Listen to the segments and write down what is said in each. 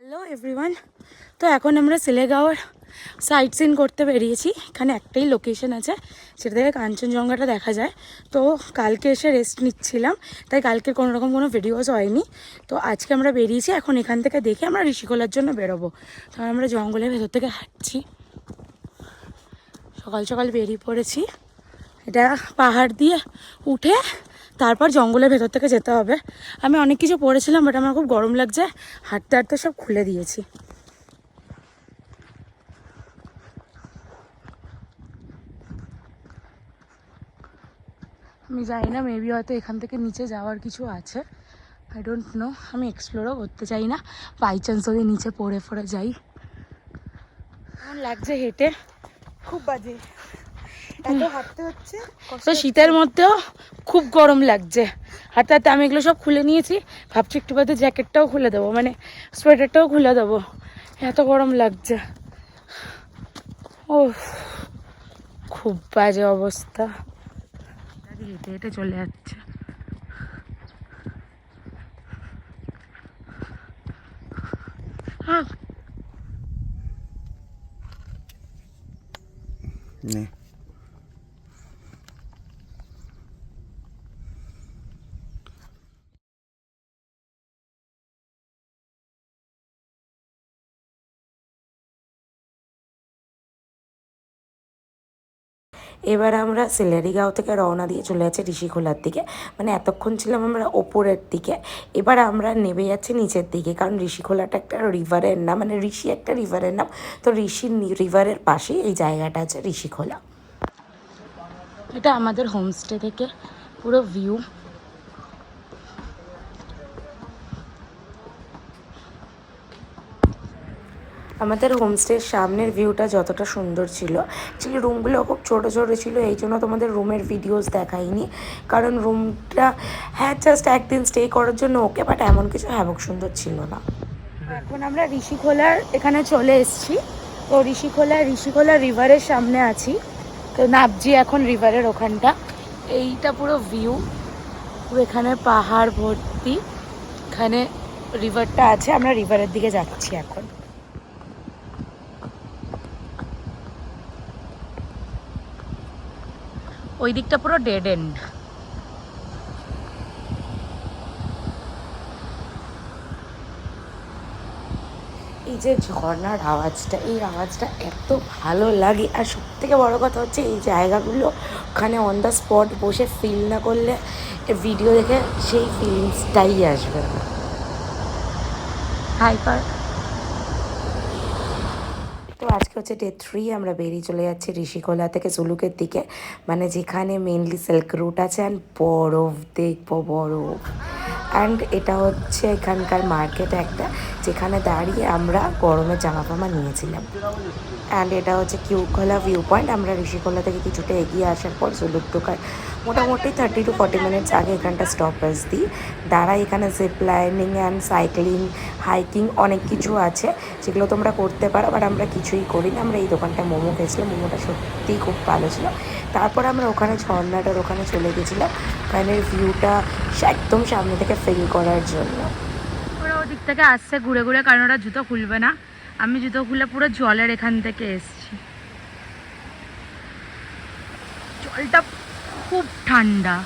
Hello everyone. তো এখন আমরা সিলেগাঁওয়ের সাইট সিন করতে বেরিয়েছি। এখানে একটাই লোকেশন আছে, সেটা থেকে কাঞ্চনজঙ্ঘাটা দেখা যায়। তো কালকে এসে রেস্ট নিচ্ছিলাম, তাই কালকে কোনো ভিডিওস হয়নি। তো আজকে আমরা বেরিয়েছি, এখন এখান থেকে দেখে আমরা ঋষিখোলার জন্য বেরোবো। তো আমরা জঙ্গলের ভেতর থেকে হাঁটছি, সকাল সকাল বেরিয়ে পড়েছি। এটা পাহাড় দিয়ে উঠে তারপর জঙ্গলের ভেতর থেকে যেতে হবে। আমি অনেক কিছু পড়েছিলাম, বাট আমার খুব গরম লাগছে, হাঁটতে হাঁটতে সব খুলে দিয়েছি। আমি জানি না, মেবি হয়তো এখান থেকে নিচে যাওয়ার কিছু আছে, আই ডোন্ট নো। আমি এক্সপ্লোরও করতে চাই না, বাই চান্স যদি নিচে পড়ে যাই। কেমন লাগছে হেঁটে? খুব বাজে, এত হাঁটতে হচ্ছে। তো শীতের মধ্যেও খুব গরম লাগছে হাঁটতে হাঁটতে। আমি এগুলো সব খুলে নিয়েছি, ভাবছি একটু বাদে জ্যাকেটটাও খুলে দেবো, মানে সোয়েটারটাও খুলে দেবো, এত গরম লাগছে। ও খুব বাজে অবস্থা, হেঁটে হেঁটে চলে যাচ্ছে। হ্যাঁ এবার আমরা সিলেরিগাঁও থেকে রওনা দিয়ে চলে যাচ্ছি ঋষিখোলার দিকে। মানে এতক্ষণ ছিলাম আমরা ওপরের দিকে, এবার আমরা নেমে যাচ্ছি নিচের দিকে, কারণ ঋষিখোলাটা একটা রিভারের নাম, মানে ঋষি একটা রিভারের নাম। তো ঋষি রিভারের পাশেই এই জায়গাটা আছে ঋষিখোলা। এটা আমাদের হোমস্টে থেকে পুরো ভিউ। আমাদের হোমস্টের সামনের ভিউটা যতটা সুন্দর ছিল, অ্যাকচুয়ালি রুমগুলো খুব ছোটো ছোটো ছিল, এই জন্য তোমাদের রুমের ভিডিওস দেখাইনি। কারণ রুমটা হ্যাঁ জাস্ট একদিন স্টে করার জন্য ওকে, বাট এমন কিছু হ্যাবক সুন্দর ছিল না। এখন আমরা ঋষিখোলার এখানে চলে এসেছি। তো ঋষিখোলা রিভারের সামনে আছি। তো নাবজি এখন রিভারের ওখানটা। এইটা পুরো ভিউ, পুরো এখানে পাহাড় ভর্তি, এখানে রিভারটা আছে। আমরা রিভারের দিকে যাচ্ছি এখন। ওই দিকটা পুরো ডেড এন্ড। এই যে ঝর্ণার আওয়াজটা, এই আওয়াজটা এত ভালো লাগে। আর সবথেকে বড় কথা হচ্ছে এই জায়গাগুলো ওখানে অন দ্য স্পট বসে ফিল না করলে ভিডিও দেখে সেই ফিলিংসটাই আসবে না। হাইপার। তো আজকে হচ্ছে ডে 3, আমরা বেরিয়ে চলে যাচ্ছি ঋষিখোলা থেকে জুলুকের দিকে, মানে যেখানে মেনলি সিল্ক রুট আছে। অ্যান্ড বরফ দেখবো, বরফ। অ্যান্ড এটা হচ্ছে এখানকার মার্কেট একটা, যেখানে দাঁড়িয়ে আমরা গরমের জামা ফামা নিয়েছিলাম। অ্যান্ড এটা হচ্ছে কিউখোলা ভিউ পয়েন্ট। আমরা ঋষিখোলা থেকে কিছুটা এগিয়ে আসার পর জুলুক ঢোকার মোটামুটি 30 to 40 মিনিটস আগে এখানটা স্টপেজ দিই। দাঁড়াই এখানে zip lining and cycling, hiking অনেক কিছু আছে, যেগুলো তোমরা করতে পারো, বাট আমরা কিছুই করিনি। আমরা এই দোকানটা মোমো খেয়েছিলাম, মোমোটা সত্যিই খুব ভালো ছিল। তারপর আমরা ওখানে ঝর্ণাটার ওখানে চলে গেছিলাম, ওখানের ভিউটা একদম সামনে থেকে ফিল করার জন্য। ওরা ওদিক থেকে আসছে ঘুরে ঘুরে, কারণ ওরা জুতো খুলবে না। আমি জুতো খুলে পুরো জলের এখান থেকে এসছি। জলটা খুব ঠান্ডা,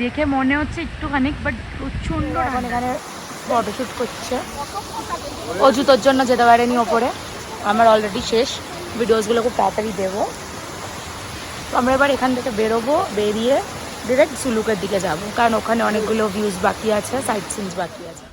দেখে মনে হচ্ছে একটুখানি, বাট প্রচন্ড। এখানে ফটোশ্যুট করছে, ও জুতোর জন্য যেতে পারেনি ওপরে। আমার অলরেডি শেষ, ভিডিওসগুলো খুব তাড়াতাড়ি দেবো। তো আমরা এবার এখান থেকে বেরোবো, বেরিয়ে ডিরেক্ট জুলুকের দিকে যাব, কারণ ওখানে অনেকগুলো ভিউজ বাকি আছে, সাইট সিনস বাকি আছে।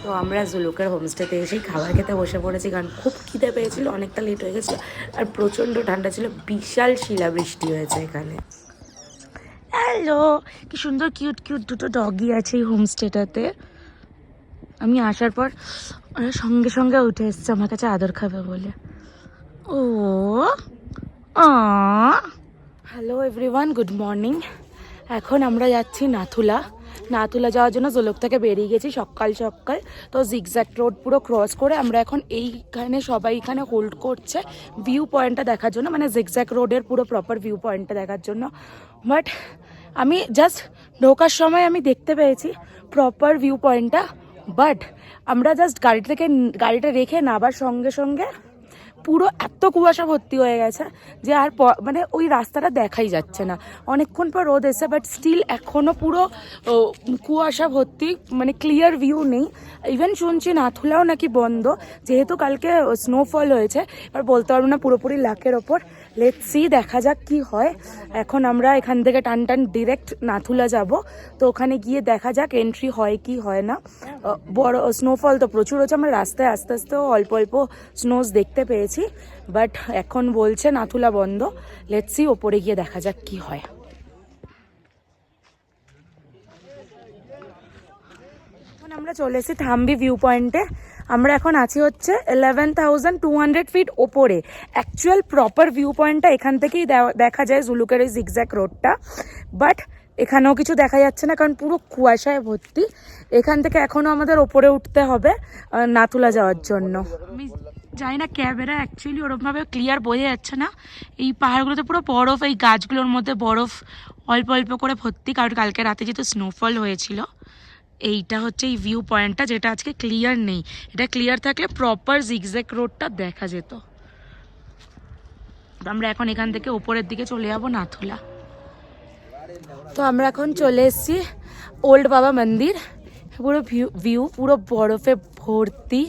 তো আমরা জুলুকের হোমস্টেতে এসেই খাবার খেতে বসে পড়েছি, কারণ খুব খিদে পেয়েছিল, অনেকটা লেট হয়ে গেছিলো, আর প্রচণ্ড ঠান্ডা ছিল, বিশাল শিলাবৃষ্টি হয়েছে এখানে। হ্যালো, কি সুন্দর কিউট কিউট দুটো ডগি আছে এই হোমস্টেটাতে। আমি আসার পর ওরা সঙ্গে সঙ্গে উঠে এসছে আমার কাছে আদর খাবে বলে। ও হ্যালো এভরিওয়ান, গুড মর্নিং। এখন আমরা যাচ্ছি নাথুলা। নাথুলা যাওয়ার জন্য জোলক থেকে বেরিয়ে গেছি সকাল সকাল। তো জিগজ্যাগ রোড পুরো ক্রস করে আমরা এখন এইখানে সবাই এখানে হোল্ড করছে ভিউ পয়েন্টটা দেখার জন্য, মানে জিগজ্যাগ রোডের পুরো প্রপার ভিউ পয়েন্টটা দেখার জন্য। বাট আমি জাস্ট ঢোকার সময় আমি দেখতে পেয়েছি প্রপার ভিউ পয়েন্টটা, বাট আমরা জাস্ট গাড়িটা রেখে নাবার সঙ্গে সঙ্গে পুরো এত কুয়াশা ভর্তি হয়ে গেছে যে আর মানে ওই রাস্তাটা দেখাই যাচ্ছে না। অনেকক্ষণ পর রোদ এসে, বাট স্টিল এখনও পুরো কুয়াশা ভর্তি, মানে ক্লিয়ার ভিউ নেই। ইভেন শুনছি নাথুলাও নাকি বন্ধ, যেহেতু কালকে স্নোফল হয়েছে। এবার বলতে পারবো না পুরোপুরি লাকের ওপর। লেটস সি, দেখা যাক কি হয়। এখন আমরা এখান থেকে টান ডিরেক্ট নাথুলা যাব, তো ওখানে গিয়ে দেখা যাক এন্ট্রি হয় কি হয় না। বড় স্নোফল তো প্রচুর হচ্ছে, আমরা রাস্তায় আস্তে আস্তেও অল্প অল্প স্নোজ দেখতে পেয়েছি, বাট এখন বলছে নাথুলা বন্ধ। লেটস সি, ওপরে গিয়ে দেখা যাক কি হয়। এখন আমরা চলে এসেছি থাম্বি ভিউ পয়েন্টে। আমরা এখন আছি হচ্ছে 11,200 ফিট ওপরে। অ্যাকচুয়াল প্রপার ভিউ পয়েন্টটা এখান থেকেই দেখা যায়, জুলুকের ওই জিগজ্যাগ রোডটা। বাট এখানেও কিছু দেখা যাচ্ছে না, কারণ পুরো কুয়াশায় ভর্তি। এখান থেকে এখনও আমাদের ওপরে উঠতে হবে নাথুলা যাওয়ার জন্য। আমি জানি না ক্যামেরা অ্যাকচুয়ালি ওরকমভাবে ক্লিয়ার বোঝা যাচ্ছে না। এই পাহাড়গুলোতে পুরো বরফ, এই গাছগুলোর মধ্যে বরফ অল্প অল্প করে ভর্তি, কারণ কালকে রাতে যেহেতু স্নোফল হয়েছিল। এইটা হচ্ছে এই ভিউ পয়েন্টটা, যেটা আজকে ক্লিয়ার নেই। এটা ক্লিয়ার থাকলে প্রপার জিগজ্যাগ রোডটা দেখা যেত। আমরা এখন এখান থেকে ওপরের দিকে চলে যাবো নাথুলা। তো আমরা এখন চলে এসেছি ওল্ড বাবা মন্দির। পুরো ভিউ পুরো বরফে ভর্তি।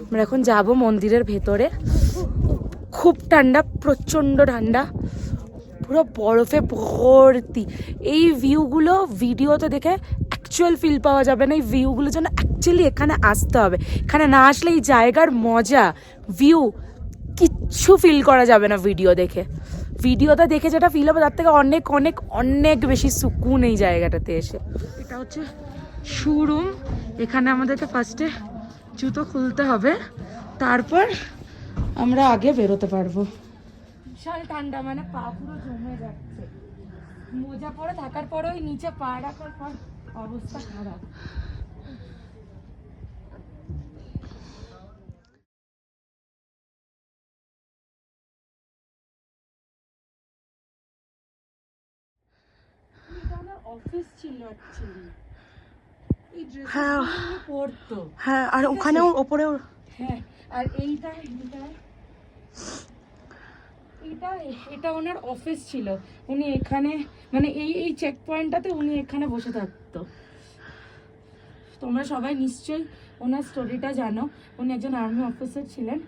আমরা এখন যাব মন্দিরের ভেতরে। খুব ঠান্ডা, প্রচণ্ড ঠান্ডা, পুরো বরফে ভর্তি। এই ভিউগুলো ভিডিওতে দেখে অ্যাকচুয়াল ফিল পাওয়া যাবে না। এই ভিউগুলোর জন্য অ্যাকচুয়ালি এখানে আসতে হবে। এখানে না আসলে এই জায়গার মজা, ভিউ কিচ্ছু ফিল করা যাবে না ভিডিও দেখে। ভিডিওটা দেখে যেটা ফিল হবে তার থেকে অনেক অনেক অনেক বেশি সুকুন এই জায়গাটাতে এসে। এটা হচ্ছে শোরুম। এখানে আমাদেরকে ফার্স্টে জুতো খুলতে হবে, তারপর আমরা আগে বেরোতে পারবো। বিশাল ঠান্ডা, মানে পা পুরো জমে যাচ্ছে। মোজা পরে থাকার পরে ওই নিচে পা রাখার পর অবস্থা খারাপ। অফিস ছিল অ্যাকচুয়ালি, এই ড্রেসগুলো পরতো। হ্যাঁ, আর ওখানেও ওপরেও। হ্যাঁ, আর এটা ওনার অফিস ছিল। উনি এখানে, মানে এই চেক পয়েন্টটাতে উনি এখানে বসে থাকতো। তোমরা সবাই নিশ্চয়ই ওনার স্টোরিটা জানো। উনি একজন আর্মি অফিসার ছিলেন,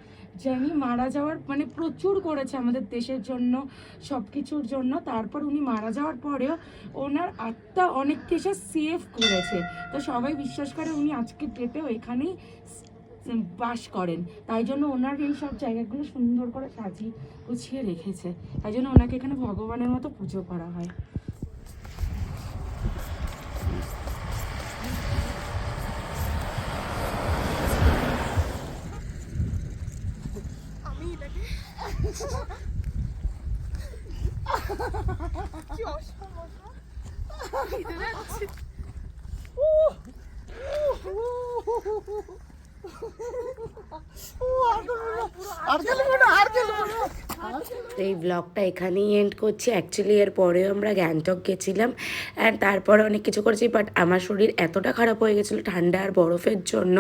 যিনি মারা যাওয়ার, মানে প্রচুর করেছে আমাদের দেশের জন্য, সব কিছুর জন্য। তারপর উনি মারা যাওয়ার পরেও ওনার আত্মা অনেক কিছু সেভ করেছে। তো সবাই বিশ্বাস করে উনি আজকের ডেটেও এখানেই বাস করেন। তাই জন্য ওনার এই সব জায়গাগুলো সুন্দর করে সাজিয়ে গুছিয়ে রেখেছে। তাই জন্য ওনাকে এখানে ভগবানের মতো পুজো করা হয়। এই ব্লগটা এখানেই এন্ড করছি। অ্যাকচুয়ালি এর পরেও আমরা গ্যাংটক গেছিলাম অ্যান্ড তারপরে অনেক কিছু করেছি, বাট আমার শরীর এতটা খারাপ হয়ে গেছিলো ঠান্ডা আর বরফের জন্য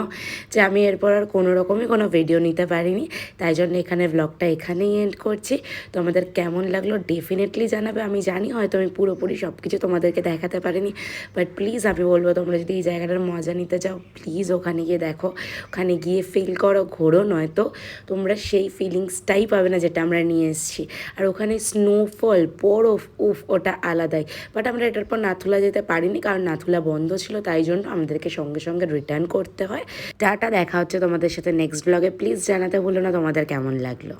যে আমি এরপর আর কোনো রকমই কোনো ভিডিও নিতে পারিনি। তাই জন্য এখানে ব্লগটা এখানেই এন্ড করছি। তোমাদের কেমন লাগলো ডেফিনেটলি জানাবে। আমি জানি হয়তো আমি পুরোপুরি সব কিছু তোমাদেরকে দেখাতে পারিনি, বাট প্লিজ আমি বলবো তোমরা যদি এই জায়গাটার মজা নিতে চাও প্লিজ ওখানে গিয়ে দেখো, ওখানে গিয়ে ফিল করো, ঘোরো, নয়তো তোমরা সেই ফিলিংসটাই পাবে না যেটা আমরা নিয়ে এসেছি। আর ওখানে স্নোফল, বরফ, উফ, ওটা আলাদাই। বাট আমরা এটার পর নাথুলা যেতে পারিনি, কারণ নাথুলা বন্ধ ছিল। তাই জন্য আমাদেরকে সঙ্গে সঙ্গে রিটার্ন করতে হয়। টাটা, দেখা হচ্ছে তোমাদের সাথে নেক্সট ব্লগে। প্লিজ জানাতে ভুলো না তোমাদের কেমন লাগলো।